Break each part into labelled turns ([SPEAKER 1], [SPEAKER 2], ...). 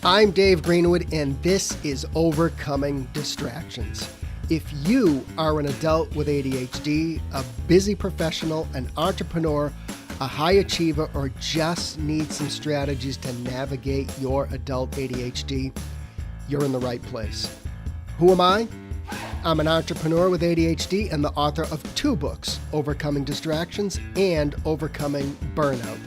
[SPEAKER 1] I'm Dave Greenwood, and this is Overcoming Distractions. If you are an adult with ADHD, a busy professional, an entrepreneur, a high achiever, or just need some strategies to navigate your adult ADHD, you're in the right place. Who am I? I'm an entrepreneur with ADHD and the author of 2 books, Overcoming Distractions and Overcoming Burnout.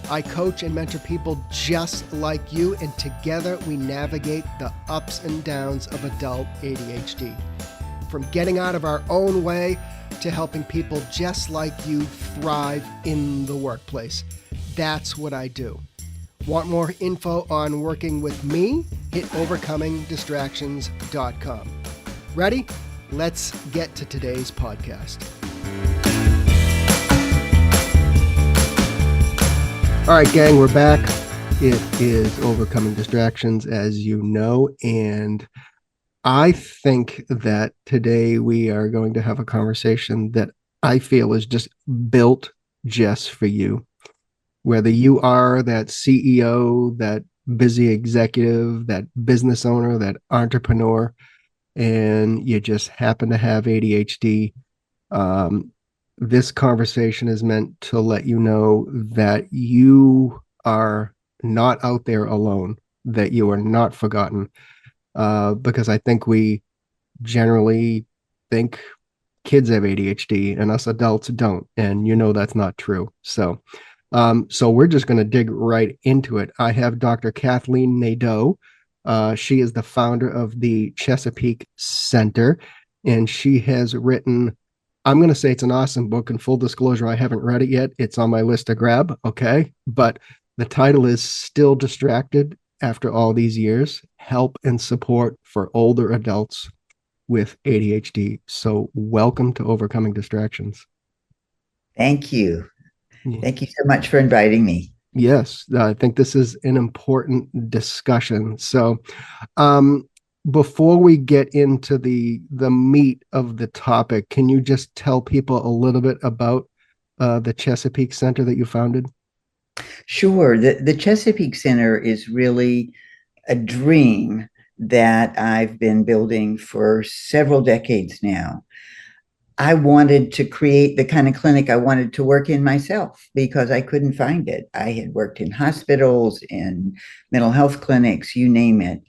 [SPEAKER 1] I coach and mentor people just like you, and together we navigate the ups and downs of adult ADHD. From getting out of our own way to helping people just like you thrive in the workplace. That's what I do. Want more info on working with me? Hit overcomingdistractions.com. Ready? Let's get to today's podcast. All right, gang, we're back. It is Overcoming Distractions, as you know, and I think that today we are going to have a conversation that I feel is just built just for you. Whether you are that CEO, that busy executive, that business owner, that entrepreneur, and you just happen to have ADHD, this conversation is meant to let you know that you are not out there alone, that you are not forgotten. Because I think we generally think kids have ADHD and us adults don't, and you know that's not true. So we're just going to dig right into it. I have Dr. Kathleen Nadeau. She is the founder of the Chesapeake Center, and she has written, I'm going to say it's an awesome book, and full disclosure, I haven't read it yet. It's on my list to grab, okay? But the title is Still Distracted After All These Years, Help and Support for Older Adults with ADHD. So welcome to Overcoming Distractions.
[SPEAKER 2] Thank you. Yeah. Thank you so much for inviting me.
[SPEAKER 1] Yes, I think this is an important discussion. So before we get into the meat of the topic, can you just tell people a little bit about the Chesapeake Center that you founded?
[SPEAKER 2] Sure. The Chesapeake Center is really a dream that I've been building for several decades now. I wanted to create the kind of clinic I wanted to work in myself because I couldn't find it. I had worked in hospitals, in mental health clinics, you name it.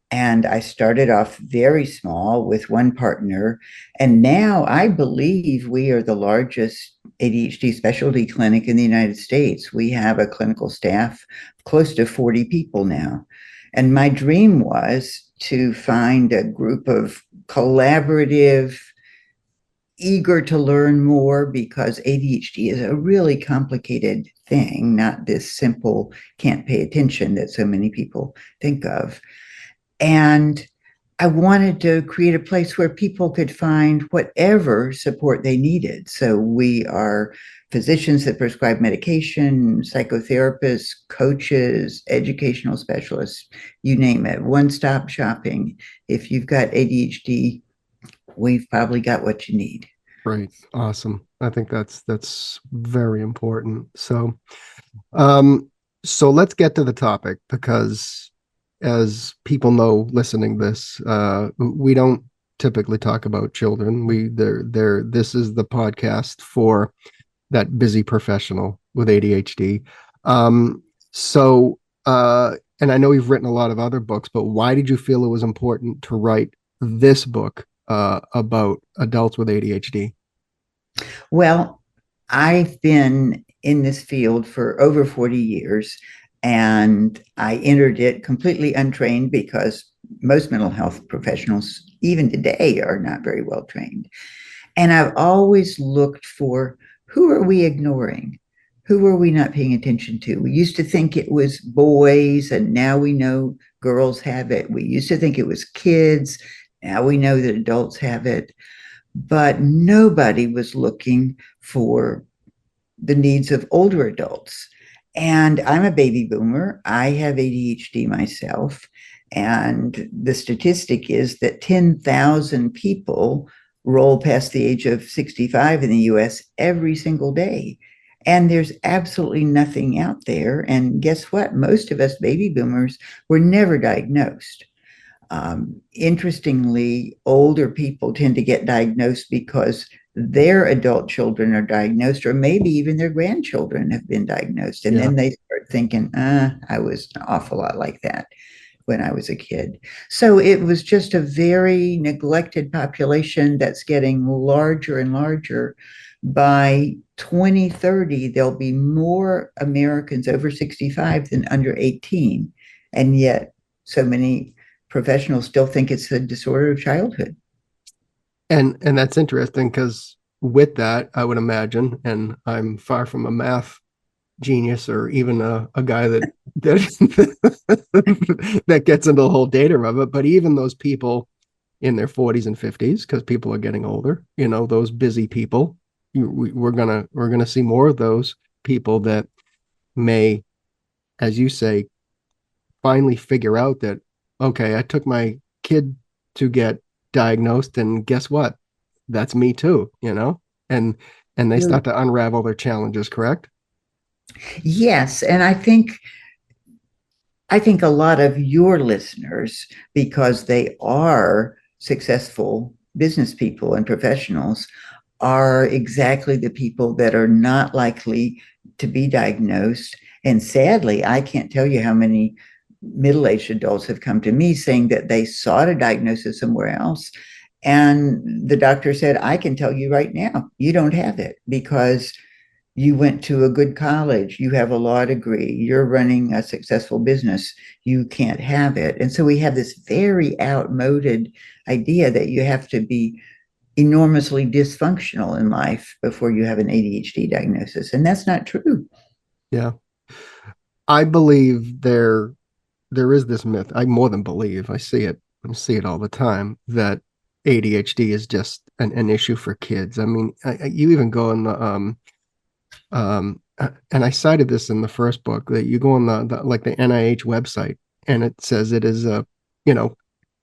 [SPEAKER 2] And I started off very small with one partner. And now I believe we are the largest ADHD specialty clinic in the United States. We have a clinical staff of close to 40 people now. And my dream was to find a group of collaborative, eager to learn more, because ADHD is a really complicated thing, not this simple can't pay attention that so many people think of. And I wanted to create a place where people could find whatever support they needed. So we are physicians that prescribe medication, psychotherapists, coaches, educational specialists, you name it, one-stop shopping. If you've got ADHD, we've probably got what you need.
[SPEAKER 1] Right. Awesome. I think that's very important. So let's get to the topic, because as people know listening this, we don't typically talk about children. This is the podcast for that busy professional with ADHD. And I know you've written a lot of other books, but why did you feel it was important to write this book about adults with ADHD?
[SPEAKER 2] Well, I've been in this field for over 40 years. And I entered it completely untrained, because most mental health professionals, even today, are not very well trained. And I've always looked for, who are we ignoring? Who are we not paying attention to? We used to think it was boys, and now we know girls have it. We used to think it was kids. Now we know that adults have it. But nobody was looking for the needs of older adults. And I'm a baby boomer. I have ADHD myself. And the statistic is that 10,000 people roll past the age of 65 in the US every single day. And there's absolutely nothing out there. And guess what? Most of us baby boomers were never diagnosed. Interestingly, older people tend to get diagnosed because their adult children are diagnosed, or maybe even their grandchildren have been diagnosed. And
[SPEAKER 1] Yeah.
[SPEAKER 2] then they start thinking, I was an awful lot like that when I was a kid. So it was just a very neglected population that's getting larger and larger. By 2030, there'll be more Americans over 65 than under 18. And yet, so many professionals still think it's a disorder of childhood.
[SPEAKER 1] And that's interesting because with that, I would imagine, and I'm far from a math genius or even a guy that that gets into the whole data of it, but even those people in their 40s and 50s, because people are getting older, those busy people, we're gonna see more of those people that may, as you say, finally figure out that, okay, I took my kid to get diagnosed, and guess what? That's me too, and they start to unravel their challenges, correct?
[SPEAKER 2] Yes, and I think a lot of your listeners, because they are successful business people and professionals, are exactly the people that are not likely to be diagnosed. And sadly, I can't tell you how many middle-aged adults have come to me saying that they sought a diagnosis somewhere else. And the doctor said, I can tell you right now, you don't have it because you went to a good college, you have a law degree, you're running a successful business, you can't have it. And so we have this very outmoded idea that you have to be enormously dysfunctional in life before you have an ADHD diagnosis. And that's not true.
[SPEAKER 1] Yeah. I believe there is this myth. I more than believe. I see it all the time that ADHD is just an issue for kids. I mean, you even go in the and I cited this in the first book that you go on the like the NIH website and it says it is you know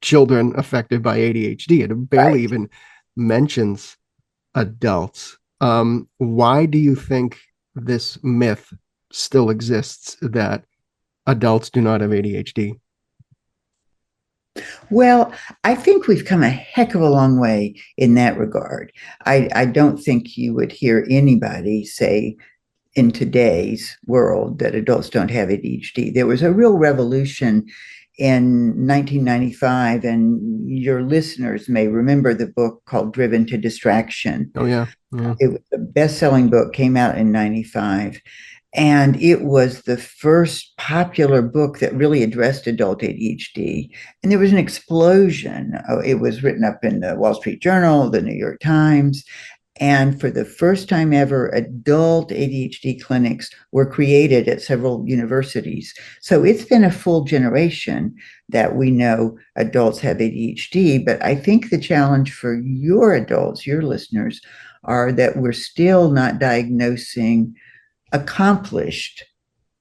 [SPEAKER 1] children affected by ADHD. It barely
[SPEAKER 2] Right.
[SPEAKER 1] even mentions adults. Why do you think this myth still exists that adults do not have ADHD?
[SPEAKER 2] Well, I think we've come a heck of a long way in that regard. I don't think you would hear anybody say in today's world that adults don't have ADHD. There was a real revolution in 1995, and your listeners may remember the book called Driven to Distraction.
[SPEAKER 1] Oh yeah, yeah.
[SPEAKER 2] It was a best-selling book, came out in 95. And it was the first popular book that really addressed adult ADHD. And there was an explosion. It was written up in the Wall Street Journal, the New York Times. And for the first time ever, adult ADHD clinics were created at several universities. So it's been a full generation that we know adults have ADHD. But I think the challenge for your adults, your listeners, are that we're still not diagnosing accomplished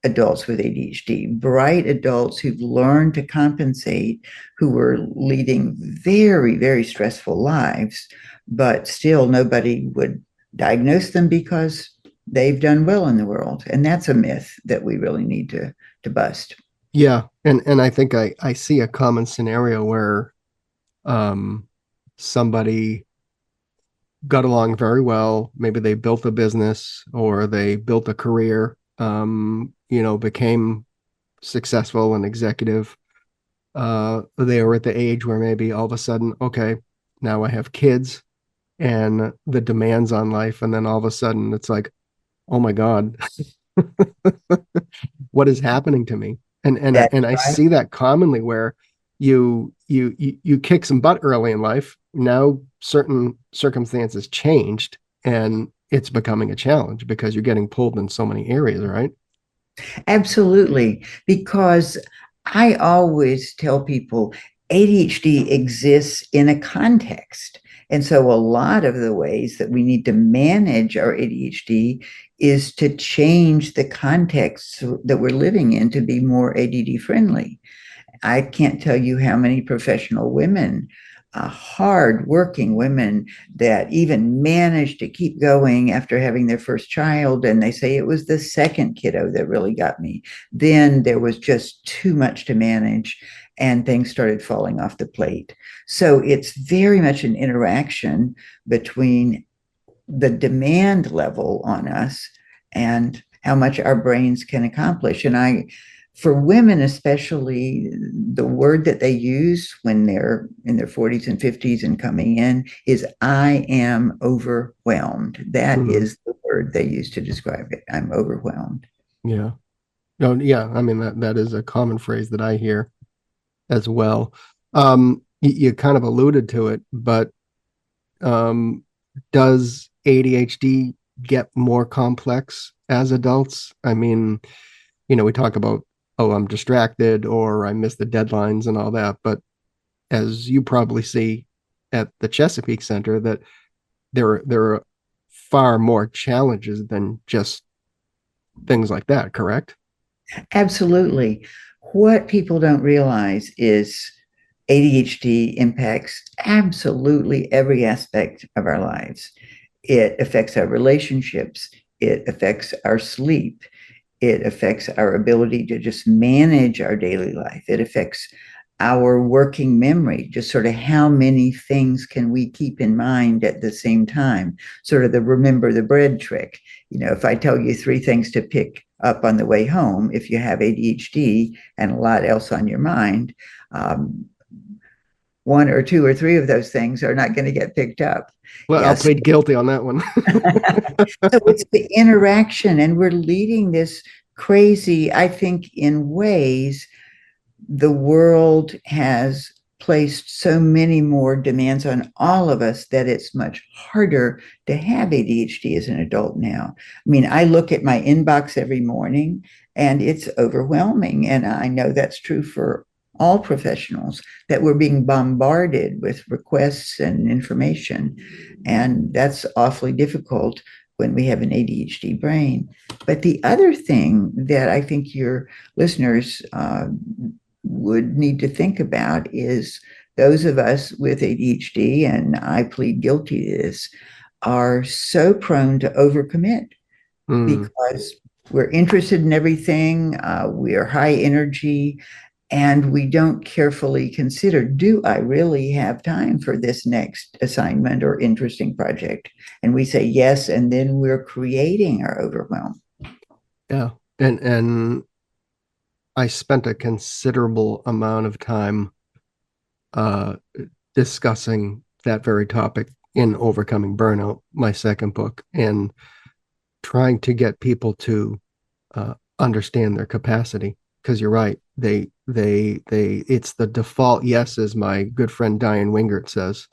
[SPEAKER 2] adults with ADHD, bright adults who've learned to compensate, who are leading very, very stressful lives, but still nobody would diagnose them because they've done well in the world. And that's a myth that we really need to bust.
[SPEAKER 1] Yeah, and I think I see a common scenario where um somebody got along very well. Maybe they built a business or they built a career, became successful and executive. They were at the age where maybe all of a sudden, okay, now I have kids and the demands on life. And then all of a sudden it's like, oh my God, what is happening to me?
[SPEAKER 2] That's
[SPEAKER 1] And I
[SPEAKER 2] right.
[SPEAKER 1] see that commonly where you kick some butt early in life. Now certain circumstances changed and it's becoming a challenge because you're getting pulled in so many areas, right?
[SPEAKER 2] Absolutely. Because I always tell people ADHD exists in a context. And so a lot of the ways that we need to manage our ADHD is to change the context that we're living in to be more ADD friendly. I can't tell you how many professional women hard working women that even managed to keep going after having their first child. And they say it was the second kiddo that really got me. Then there was just too much to manage and things started falling off the plate. So it's very much an interaction between the demand level on us and how much our brains can accomplish. And for women especially, the word that they use when they're in their 40s and 50s and coming in is I am overwhelmed. That
[SPEAKER 1] Mhm.
[SPEAKER 2] is the word they use to describe it. I'm overwhelmed.
[SPEAKER 1] Yeah. No, yeah. I mean, that is a common phrase that I hear as well. You kind of alluded to it, but um, does ADHD get more complex as adults? I mean, we talk about, oh, I'm distracted or I miss the deadlines and all that, but as you probably see at the Chesapeake Center, that there are far more challenges than just things like that, correct?
[SPEAKER 2] Absolutely. What people don't realize is ADHD impacts absolutely every aspect of our lives. It affects our relationships, it affects our sleep, it affects our ability to just manage our daily life, it affects our working memory, just sort of how many things can we keep in mind at the same time, sort of the remember the bread trick. If I tell you three things to pick up on the way home, if you have ADHD and a lot else on your mind, um, one or two or three of those things are not going to get picked up.
[SPEAKER 1] Well, I'll
[SPEAKER 2] Yes.
[SPEAKER 1] plead guilty on that one.
[SPEAKER 2] So it's the interaction, and we're leading this crazy, I think, in ways the world has placed so many more demands on all of us that it's much harder to have ADHD as an adult now. I mean, I look at my inbox every morning and it's overwhelming. And I know that's true for all professionals, that we're being bombarded with requests and information. And that's awfully difficult when we have an ADHD brain. But the other thing that I think your listeners would need to think about is those of us with ADHD, and I plead guilty to this, are so prone to overcommit
[SPEAKER 1] Mm,
[SPEAKER 2] because we're interested in everything, we are high energy, and we don't carefully consider, do I really have time for this next assignment or interesting project? And we say yes, and then we're creating our overwhelm.
[SPEAKER 1] yeah. And I spent a considerable amount of time uh, discussing that very topic in Overcoming Burnout, my second book, and trying to get people to understand their capacity. Because you're right, it's the default yes, as my good friend Diane Wingert says.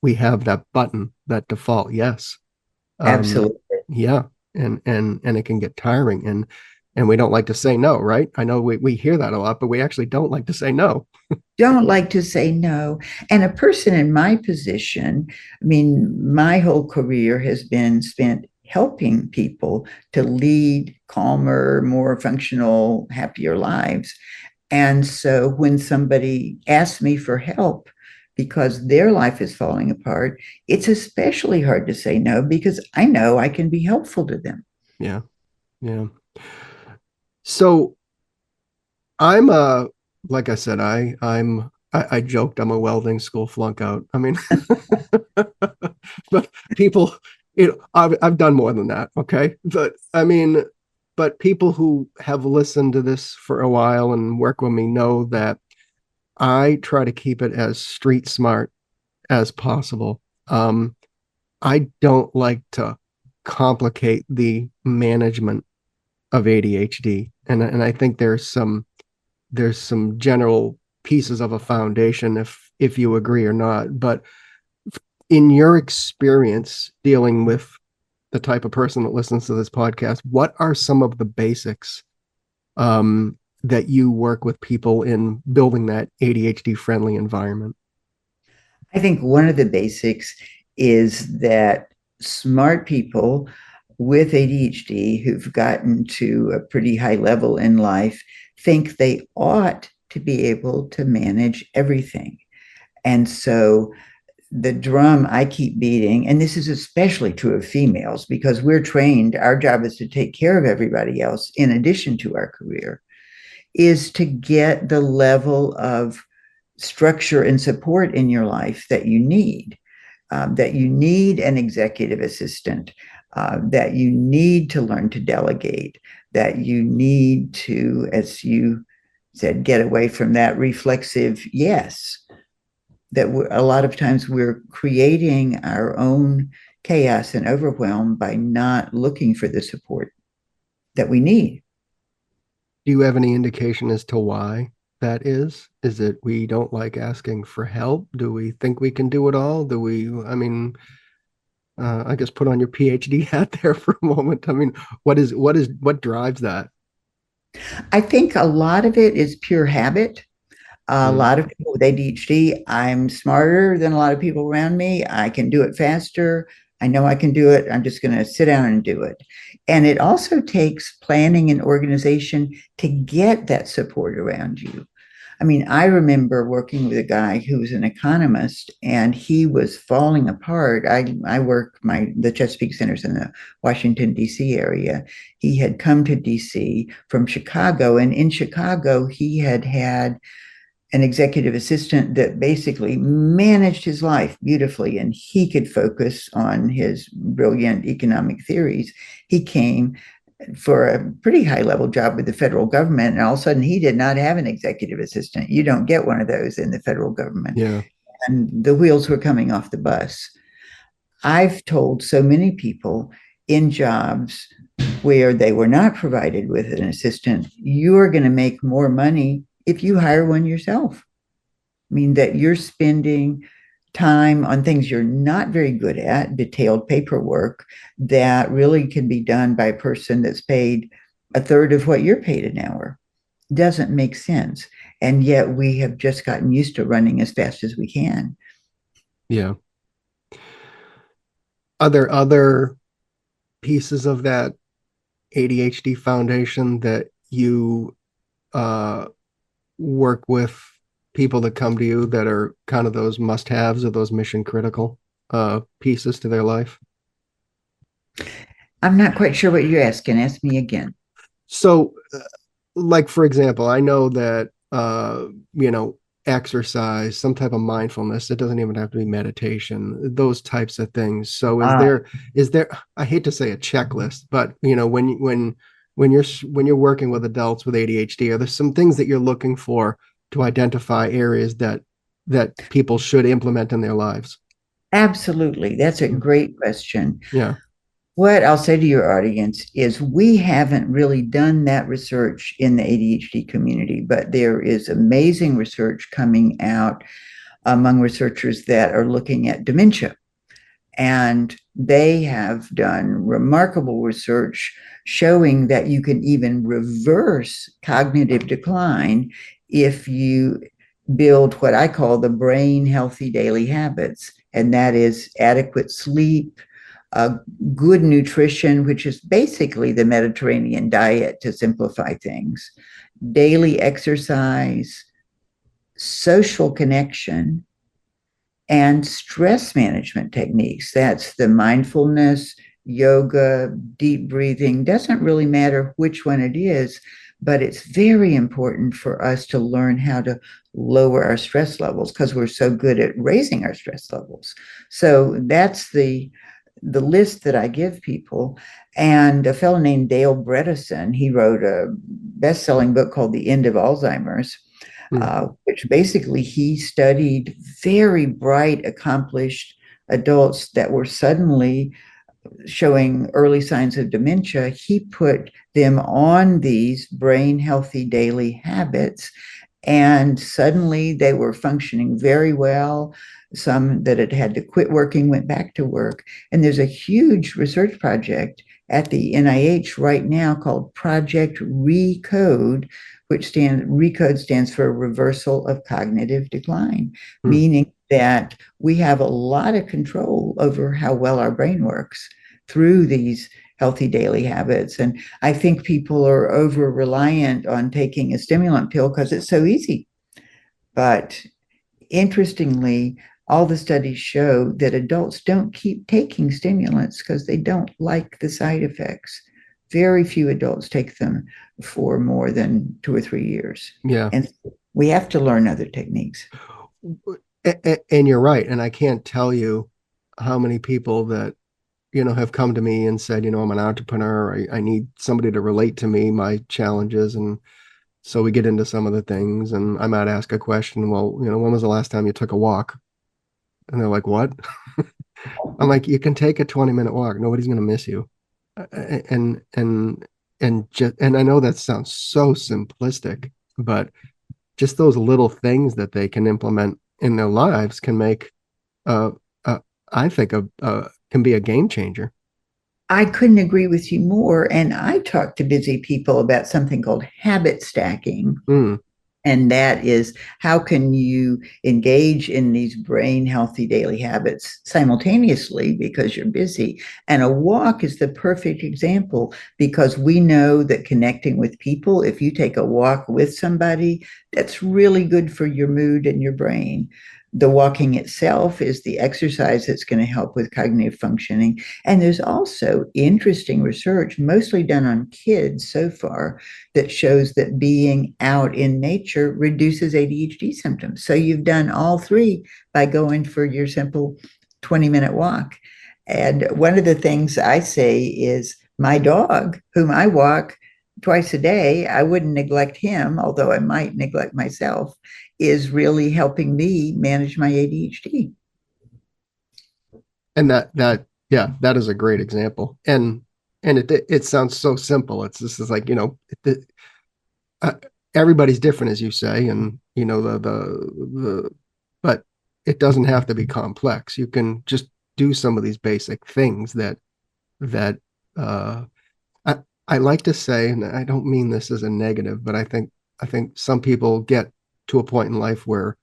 [SPEAKER 1] We have that button, that default yes. Um,
[SPEAKER 2] Absolutely.
[SPEAKER 1] yeah, and it can get tiring, and we don't like to say no, right? I know we hear that a lot, but we actually don't like to say no.
[SPEAKER 2] Don't like to say no. And a person in my position, I mean, my whole career has been spent helping people to lead calmer, more functional, happier lives. And so when somebody asks me for help because their life is falling apart, it's especially hard to say no because I know I can be helpful to them.
[SPEAKER 1] Yeah, yeah. So I'm like I said, I joked I'm a welding school flunk out. I mean, but people, I've done more than that, okay? But I mean, but people who have listened to this for a while and work with me know that I try to keep it as street smart as possible. I don't like to complicate the management of ADHD, and I think there's some general pieces of a foundation if you agree or not. But in your experience dealing with the type of person that listens to this podcast, what are some of the basics that you work with people in building that ADHD friendly environment?
[SPEAKER 2] I think one of the basics is that smart people with ADHD who've gotten to a pretty high level in life think they ought to be able to manage everything. And so the drum I keep beating, and this is especially true of females because we're trained, our job is to take care of everybody else in addition to our career, is to get the level of structure and support in your life that you need. That you need an executive assistant, that you need to learn to delegate, that you need to, as you said, get away from that reflexive yes. That a lot of times we're creating our own chaos and overwhelm by not looking for the support that we need.
[SPEAKER 1] Do you have any indication as to why that is? Is it we don't like asking for help? Do we think we can do it all? Do we, I mean, I guess put on your PhD hat there for a moment. I mean, what drives that?
[SPEAKER 2] I think a lot of it is pure habit. A
[SPEAKER 1] Mm,
[SPEAKER 2] lot of people with ADHD, I'm smarter than a lot of people around me. I can do it faster. I know I can do it. I'm just going to sit down and do it. And it also takes planning and organization to get that support around you. I mean, I remember working with a guy who was an economist and he was falling apart. I work the Chesapeake Center's in the Washington, D.C. area. He had come to D.C. from Chicago, and in Chicago, he had an executive assistant that basically managed his life beautifully and he could focus on his brilliant economic theories. He came for a pretty high level job with the federal government, and all of a sudden he did not have an executive assistant. You don't get one of those in the federal government.
[SPEAKER 1] yeah.
[SPEAKER 2] And the wheels were coming off the bus. I've told so many people in jobs where they were not provided with an assistant, you're going to make more money if you hire one yourself. I mean, that you're spending time on things you're not very good at, detailed paperwork that really can be done by a person that's paid a third of what you're paid an hour. Doesn't make sense. And yet we have just gotten used to running as fast as we can.
[SPEAKER 1] Yeah. Are there other pieces of that ADHD foundation that you uh, work with people that come to you that are kind of those must-haves or those mission critical pieces to their life?
[SPEAKER 2] I'm not quite sure what you're asking. Ask me again.
[SPEAKER 1] So, like for example, I know that exercise, some type of mindfulness. It doesn't even have to be meditation. Those types of things. So, is
[SPEAKER 2] Uh,
[SPEAKER 1] there? I hate to say a checklist, but when you're working with adults with ADHD, are there some things that you're looking for to identify areas that people should implement in their lives?
[SPEAKER 2] Absolutely. That's a
[SPEAKER 1] Mm,
[SPEAKER 2] great question.
[SPEAKER 1] yeah.
[SPEAKER 2] What I'll say to your audience is we haven't really done that research in the ADHD community, but there is amazing research coming out among researchers that are looking at dementia. And they have done remarkable research showing that you can even reverse cognitive decline if you build what I call the brain healthy daily habits. And that is adequate sleep, uh, good nutrition, which is basically the Mediterranean diet to simplify things, daily exercise, social connection, and stress management techniques. That's the mindfulness, yoga, deep breathing. Doesn't really matter which one it is, but it's very important for us to learn how to lower our stress levels because we're so good at raising our stress levels. So that's the list that I give people. And a fellow named Dale Bredesen, he wrote a best-selling book called The End of Alzheimer's,
[SPEAKER 1] Mm,
[SPEAKER 2] which basically he studied very bright, accomplished adults that were suddenly showing early signs of dementia. He put them on these brain healthy daily habits, and suddenly they were functioning very well. Some that had had to quit working went back to work. And there's a huge research project at the NIH right now called Project Recode, Recode stands for reversal of cognitive decline,
[SPEAKER 1] mm.
[SPEAKER 2] meaning that we have a lot of control over how well our brain works through these healthy daily habits. And I think people are over reliant on taking a stimulant pill because it's so easy. But Interestingly, all the studies show that adults don't keep taking stimulants because they don't like the side effects. Very few adults take them for more than 2 or 3 years.
[SPEAKER 1] Yeah.
[SPEAKER 2] And we have to learn other techniques.
[SPEAKER 1] And you're right. And I can't tell you how many people that, have come to me and said, I'm an entrepreneur. I need somebody to relate to me, my challenges. And so we get into some of the things and I might ask a question. Well, when was the last time you took a walk? And they're like, what? I'm like, you can take a 20-minute walk. Nobody's going to miss you. And, and I know that sounds so simplistic, but just those little things that they can implement in their lives can make, uh, uh I think, can be a game changer.
[SPEAKER 2] I couldn't agree with you more. And I talk to busy people about something called habit stacking.
[SPEAKER 1] Mm,
[SPEAKER 2] And that is, how can you engage in these brain healthy daily habits simultaneously because you're busy? And a walk is the perfect example because we know that connecting with people, if you take a walk with somebody, that's really good for your mood and your brain. The walking itself is the exercise that's going to help with cognitive functioning. And there's also interesting research, mostly done on kids so far, that shows that being out in nature reduces ADHD symptoms. So you've done all three by going for your simple 20-minute walk. And one of the things I say is my dog, whom I walk twice a day, I wouldn't neglect him, although I might neglect myself, is really helping me manage my ADHD.
[SPEAKER 1] and yeah, that is a great example. And it sounds so simple. It's this is like, it, uh, everybody's different, as you say, and but it doesn't have to be complex. You can just do some of these basic things that uh, I, I like to say, and I don't mean this as a negative, but I think some people get to a point in life where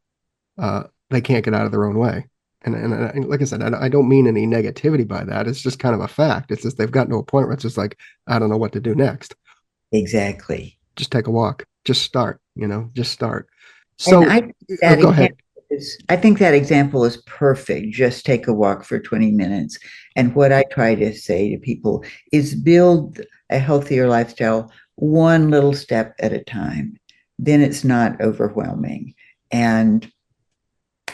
[SPEAKER 1] they can't get out of their own way. And like I said, I don't mean any negativity by that. It's just kind of a fact. It's just they've gotten to a point where it's just like, I don't know what to do next.
[SPEAKER 2] Exactly.
[SPEAKER 1] Just take a walk. Just start, just start.
[SPEAKER 2] And
[SPEAKER 1] So
[SPEAKER 2] that
[SPEAKER 1] go ahead.
[SPEAKER 2] I think that example is perfect. Just take a walk for 20 minutes. And what I try to say to people is build a healthier lifestyle one little step at a time. Then it's not overwhelming. And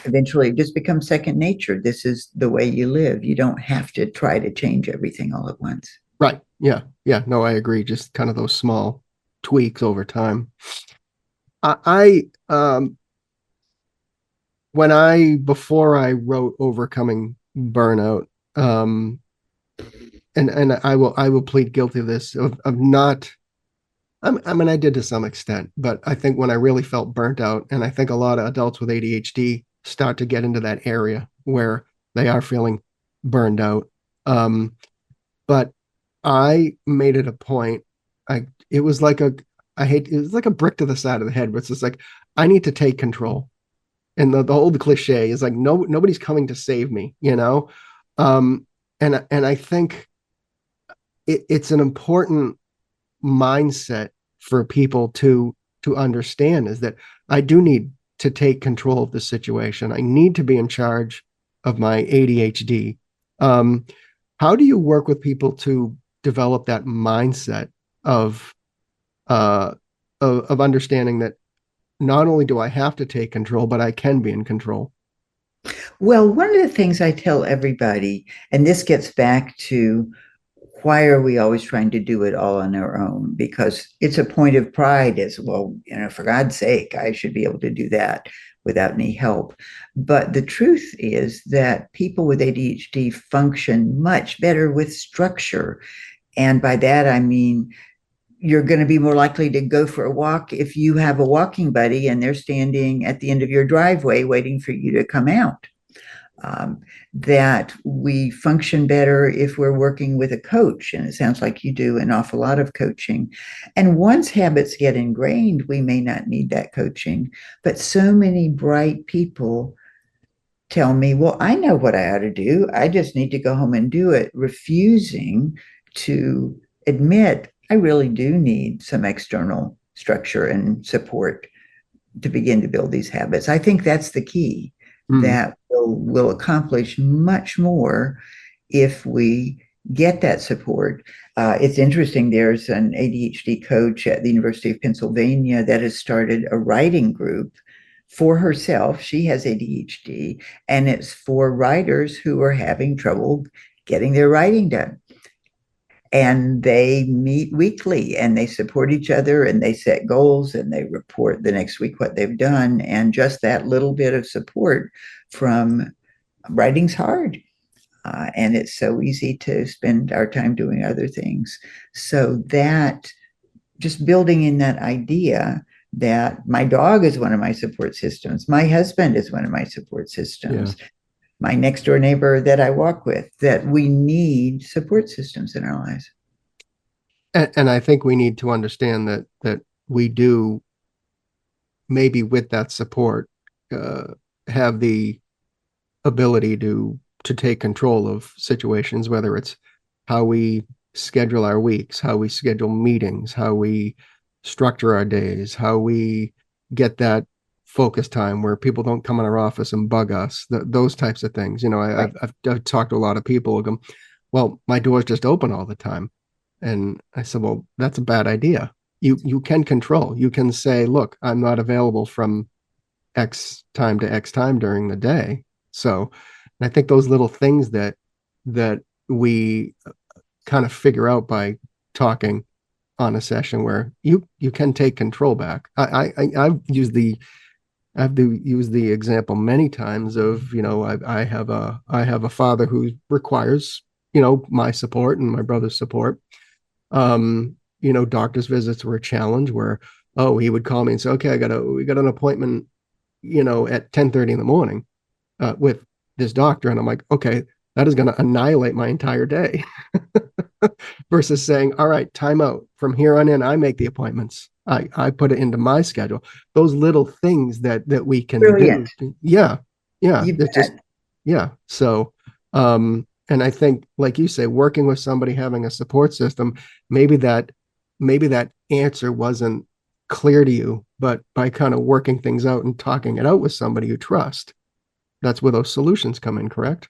[SPEAKER 2] eventually it just becomes second nature. This is the way you live. You don't have to try to change everything all at once.
[SPEAKER 1] Right. Yeah. Yeah. No, I agree. Just kind of those small tweaks over time. I when I before I wrote Overcoming Burnout, um, and I will plead guilty of this of not. I mean, I did to some extent, but I think when I really felt burnt out, and I think a lot of adults with ADHD start to get into that area where they are feeling burned out. Um, but I made it a point. It was like it was like a brick to the side of the head, where it's just like, I need to take control. And the old cliche is like, nobody's coming to save me, Um, and I think it's an important mindset for people to understand, is that I do need to take control of the situation. I need to be in charge of my ADHD. Um, how do you work with people to develop that mindset of uh of understanding that not only do I have to take control, but I can be in control?
[SPEAKER 2] Well, one of the things I tell everybody, and this gets back to why are we always trying to do it all on our own? Because it's a point of pride as well, for God's sake, I should be able to do that without any help. But the truth is that people with ADHD function much better with structure. And by that, I mean, you're going to be more likely to go for a walk if you have a walking buddy and they're standing at the end of your driveway waiting for you to come out. Um, that we function better if we're working with a coach. And it sounds like you do an awful lot of coaching. And once habits get ingrained, we may not need that coaching. But so many bright people tell me, well, I know what I ought to do. I just need to go home and do it, refusing to admit I really do need some external structure and support to begin to build these habits. I think that's the key
[SPEAKER 1] Mm,
[SPEAKER 2] that will accomplish much more if we get that support. It's interesting, there's an ADHD coach at the University of Pennsylvania that has started a writing group for herself. She has ADHD, and it's for writers who are having trouble getting their writing done. And they meet weekly and they support each other and they set goals and they report the next week what they've done. And just that little bit of support from writing's hard. And it's so easy to spend our time doing other things. So that just building in that idea that my dog is one of my support systems, my husband is one of my support
[SPEAKER 1] yeah.
[SPEAKER 2] systems, my next door neighbor that I walk with, that we need support systems in our lives.
[SPEAKER 1] And I think we need to understand that we do, maybe with that support, uh, have the ability to take control of situations, whether it's how we schedule our weeks, how we schedule meetings, how we structure our days, how we get that focus time where people don't come in our office and bug us, those types of things.
[SPEAKER 2] Right.
[SPEAKER 1] I've talked to a lot of people who go, well, my door's just open all the time. And I said, well, that's a bad idea. You can control. You can say, look, I'm not available from X time to X time during the day. So I think those little things that we kind of figure out by talking on a session where you can take control back. I've used the example many times of, I have a father who requires, my support and my brother's support. Doctor's visits were a challenge where, oh, he would call me and say, okay, we got an appointment, at 10:30 in the morning, with this doctor. And I'm like, okay, that is going to annihilate my entire day. Versus saying, all right, time out. From here on in, I make the appointments. I put it into my schedule. Those little things that we can do.
[SPEAKER 2] Brilliant.
[SPEAKER 1] Yeah. Yeah.
[SPEAKER 2] You
[SPEAKER 1] It's just,
[SPEAKER 2] bet.
[SPEAKER 1] yeah. So, and I think, like you say, working with somebody, having a support system, maybe that, maybe that answer wasn't clear to you, but by kind of working things out and talking it out with somebody you trust, that's where those solutions come in, correct?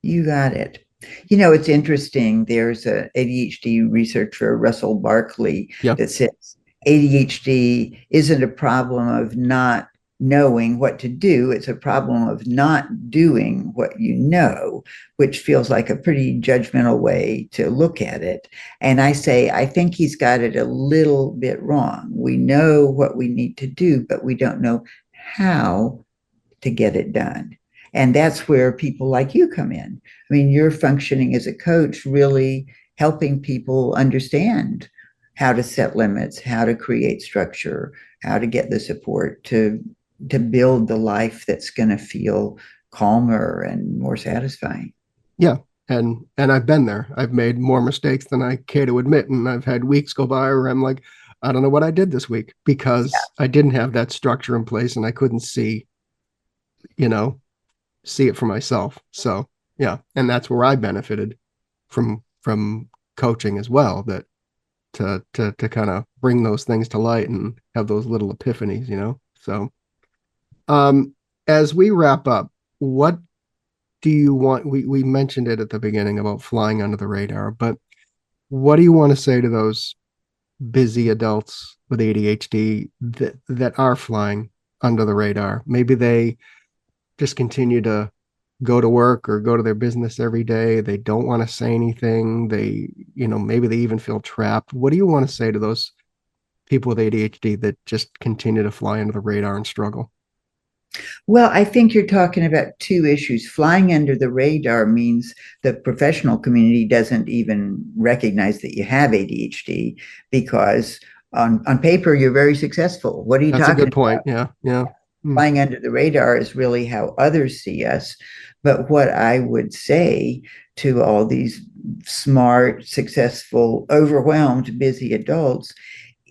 [SPEAKER 2] You got it. You know, it's interesting. There's a ADHD researcher, Russell Barkley,
[SPEAKER 1] Yeah.
[SPEAKER 2] that says ADHD isn't a problem of not knowing what to do. It's a problem of not doing what you know, which feels like a pretty judgmental way to look at it. And I say, I think he's got it a little bit wrong. We know what we need to do, but we don't know how to get it done. And that's where people like you come in. I mean, you're functioning as a coach, really helping people understand how to set limits, how to create structure, how to get the support to build the life that's going to feel calmer and more satisfying.
[SPEAKER 1] Yeah. And I've been there. I've made more mistakes than I care to admit. And I've had weeks go by where I'm like, I don't know what I did this week because I didn't have that structure in place and I couldn't you know, see it for myself. So yeah. And that's where I benefited from coaching as well, that to kind of bring those things to light and have those little epiphanies. So um as we wrap up, what do you want? We mentioned it at the beginning about flying under the radar, but what do you want to say to those busy adults with ADHD that are flying under the radar? Maybe they just continue to go to work or go to their business every day. They don't want to say anything. Maybe they even feel trapped. What do you want to say to those people with ADHD that just continue to fly under the radar and struggle?
[SPEAKER 2] Well, I think you're talking about two issues. Flying under the radar means the professional community doesn't even recognize that you have ADHD because on paper you're very successful. What are you
[SPEAKER 1] That's a
[SPEAKER 2] talking
[SPEAKER 1] good
[SPEAKER 2] about?
[SPEAKER 1] point. Yeah. Yeah. Mm,
[SPEAKER 2] Flying under the radar is really how others see us. But what I would say to all these smart, successful, overwhelmed, busy adults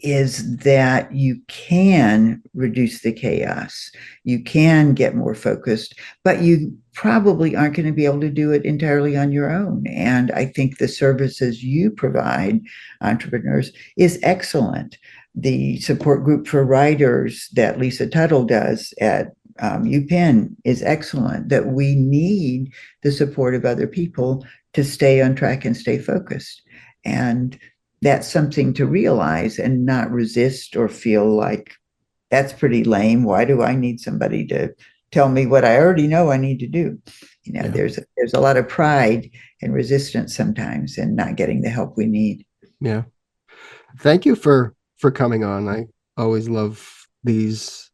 [SPEAKER 2] is that you can reduce the chaos. You can get more focused, but you probably aren't going to be able to do it entirely on your own. And I think the services you provide entrepreneurs is excellent. The support group for writers that Lisa Tuttle does at UPenn is excellent, that we need the support of other people to stay on track and stay focused. And that's something to realize and not resist or feel like that's pretty lame. Why do I need somebody to tell me what I already know I need to do?
[SPEAKER 1] Yeah.
[SPEAKER 2] There's a lot of pride and resistance sometimes in not getting the help we need.
[SPEAKER 1] Yeah. Thank you for coming on. I always love these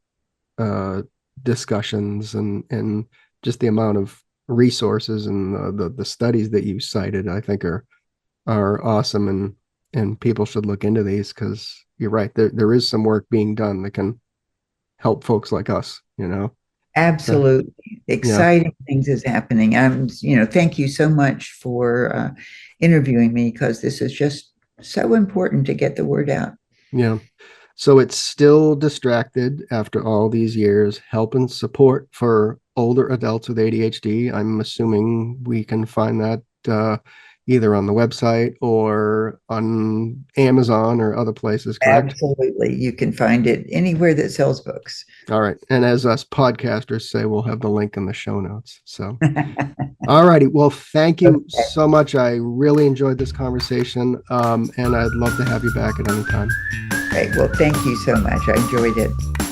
[SPEAKER 1] discussions and just the amount of resources and the studies that you cited, I think are awesome, and people should look into these, because you're right, there is some work being done that can help folks like us, So,
[SPEAKER 2] Absolutely.
[SPEAKER 1] yeah,
[SPEAKER 2] Exciting things is happening. Thank you so much for interviewing me, because this is just so important to get the word out.
[SPEAKER 1] yeah. So it's still Distracted after all these years, help and support for older adults with ADHD. I'm assuming we can find that either on the website or on Amazon or other places, correct?
[SPEAKER 2] Absolutely. You can find it anywhere that sells books.
[SPEAKER 1] All right. And as us podcasters say, we'll have the link in the show notes. So, all righty. Well, thank you
[SPEAKER 2] Okay.
[SPEAKER 1] so much. I really enjoyed this conversation, and I'd love to have you back at any time.
[SPEAKER 2] Well, thank you so much. I enjoyed it.